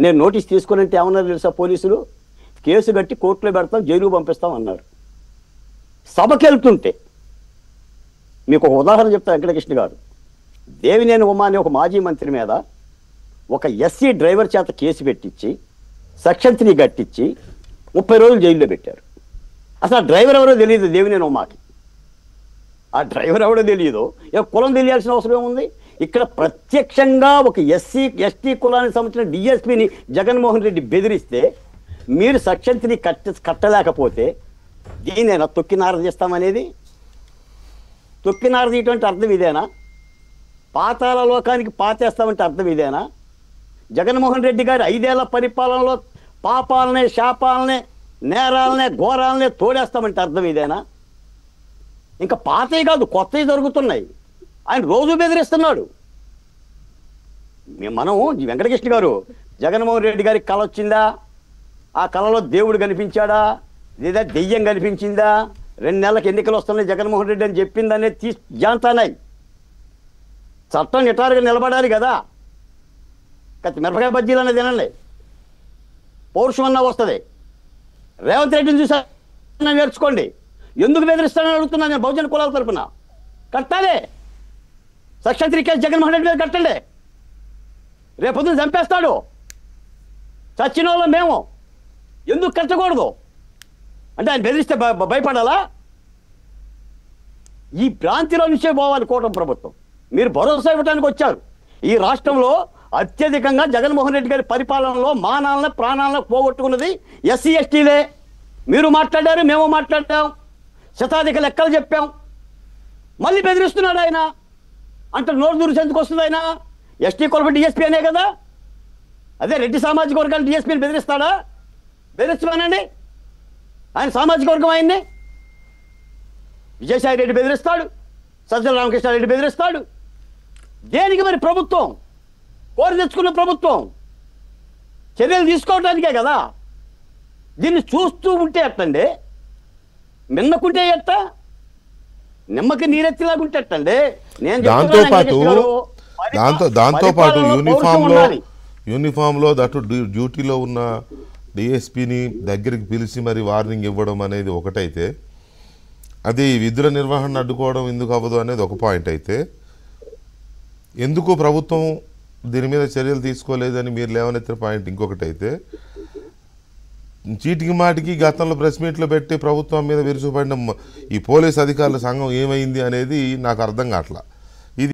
నేను నోటీస్ తీసుకునంటే ఏమన్నారు తెలుసా పోలీసులు? కేసు కట్టి కోర్టులో పెడతాం, జైలుకు పంపిస్తాం అన్నారు. సభకి వెళ్తుంటే మీకు ఒక ఉదాహరణ చెప్తా వెంకటకృష్ణ గారు. దేవినేని ఉమా అనే ఒక మాజీ మంత్రి మీద ఒక ఎస్సీ డ్రైవర్ చేత కేసు పెట్టించి సెక్షన్ 3 కట్టించి 30 రోజులు జైల్లో పెట్టారు. అసలు ఆ డ్రైవర్ ఎవరో తెలియదు దేవినేని ఉమాకి. ఆ డ్రైవర్ ఎవడో తెలియదు, కులం తెలియాల్సిన అవసరం ఏముంది? ఇక్కడ ప్రత్యక్షంగా ఒక ఎస్సీ ఎస్టీ కులానికి సంబంధించిన డిఎస్పీని జగన్మోహన్ రెడ్డి బెదిరిస్తే మీరు సెక్షన్ 3 కట్టలేకపోతే దీనేనా తొక్కినార తీస్తామనేది? తొక్కినార తీయటం అర్థం ఇదేనా? పాతాల లోకానికి పాతేస్తామంటే అర్థం ఇదేనా? జగన్మోహన్ రెడ్డి గారి 5 ఏళ్ల పరిపాలనలో పాపాలనే, శాపాలనే, నేరాలనే, ఘోరాలనే తోడేస్తామంటే అర్థం ఇదేనా? ఇంకా పాతవి కాదు కొత్తవి జరుగుతున్నాయి. ఆయన రోజు బెదిరిస్తున్నాడు. మనం వెంకటకృష్ణ గారు, జగన్మోహన్ రెడ్డి గారికి కళ వచ్చిందా? ఆ కళలో దేవుడు కనిపించాడా? లేదా దెయ్యం కనిపించిందా? 2 నెలలకు ఎన్నికలు వస్తున్నాయి జగన్మోహన్ రెడ్డి అని చెప్పిందనే జాంతానాయి. చట్టం నిటారుగా నిలబడాలి కదా. మిరపకాయ బజ్జీలు అనేది తినండి, పౌరుషం అన్నా వస్తుంది. రేవంత్ రెడ్డిని చూసా నేర్చుకోండి. ఎందుకు బెదిరిస్తానని అడుగుతున్నాను నేను. బహుజన కులాల తరపున కట్టాలి. సెక్షన్ 3 కేసు జగన్మోహన్ రెడ్డి మీద కట్టండి. రేపొద్దున చంపేస్తాడు. చచ్చిన వాళ్ళం మేము, ఎందుకు కట్టకూడదు అంటే ఆయన బెదిరిస్తే భయపడాలా? ఈ భ్రాంతిలో నుంచే పోవాలి కూటమి ప్రభుత్వం. మీరు భరోసా ఇవ్వడానికి వచ్చారు. ఈ రాష్ట్రంలో అత్యధికంగా జగన్మోహన్ రెడ్డి గారి పరిపాలనలో మానాలను, ప్రాణాలను పోగొట్టుకున్నది ఎస్సీ ఎస్టీలే. మీరు మాట్లాడారు, మేము మాట్లాడాం, శతాధిక లెక్కలు చెప్పాం. మళ్ళీ బెదిరిస్తున్నాడు ఆయన. అంటే నోరు దూరు ఎందుకు వస్తుంది ఆయన? ఎస్టీ కులప డిఎస్పీ అనే కదా. అదే రెడ్డి సామాజిక వర్గాలు డిఎస్పీని బెదిరిస్తాడా? బెదిరించమనండి. ఆయన సామాజిక వర్గం ఆయన్ని. విజయసాయి రెడ్డి బెదిరిస్తాడు, సజ్జల రామకృష్ణారెడ్డి బెదిరిస్తాడు. దేనికి మరి ప్రభుత్వం? కోరి తెచ్చుకున్న ప్రభుత్వం చర్యలు తీసుకోవడానికే కదా. దీన్ని చూస్తూ ఉంటే ఎట్టండి? మిన్నకుంటే ఎట్ట? నిమ్మకి నీరెత్తిలాగుంటే ఎట్టండి? నేను దాంతో పాటు యూనిఫామ్లో దట్టు డ్యూటీలో ఉన్న డిఎస్పీని దగ్గరికి పిలిచి మరి వార్నింగ్ ఇవ్వడం అనేది ఒకటైతే, అది విధుల నిర్వహణ అడ్డుకోవడం ఎందుకు అవ్వదు అనేది ఒక పాయింట్ అయితే, ఎందుకు ప్రభుత్వం దీని మీద చర్యలు తీసుకోలేదని మీరు లేవనెత్తిన పాయింట్ ఇంకొకటి అయితే, చీటికి మాటికి గతంలో ప్రెస్ మీట్లో పెట్టి ప్రభుత్వం మీద విరుచుపడిన ఈ పోలీస్ అధికారుల సంఘం ఏమైంది అనేది నాకు అర్థం కావట్లా.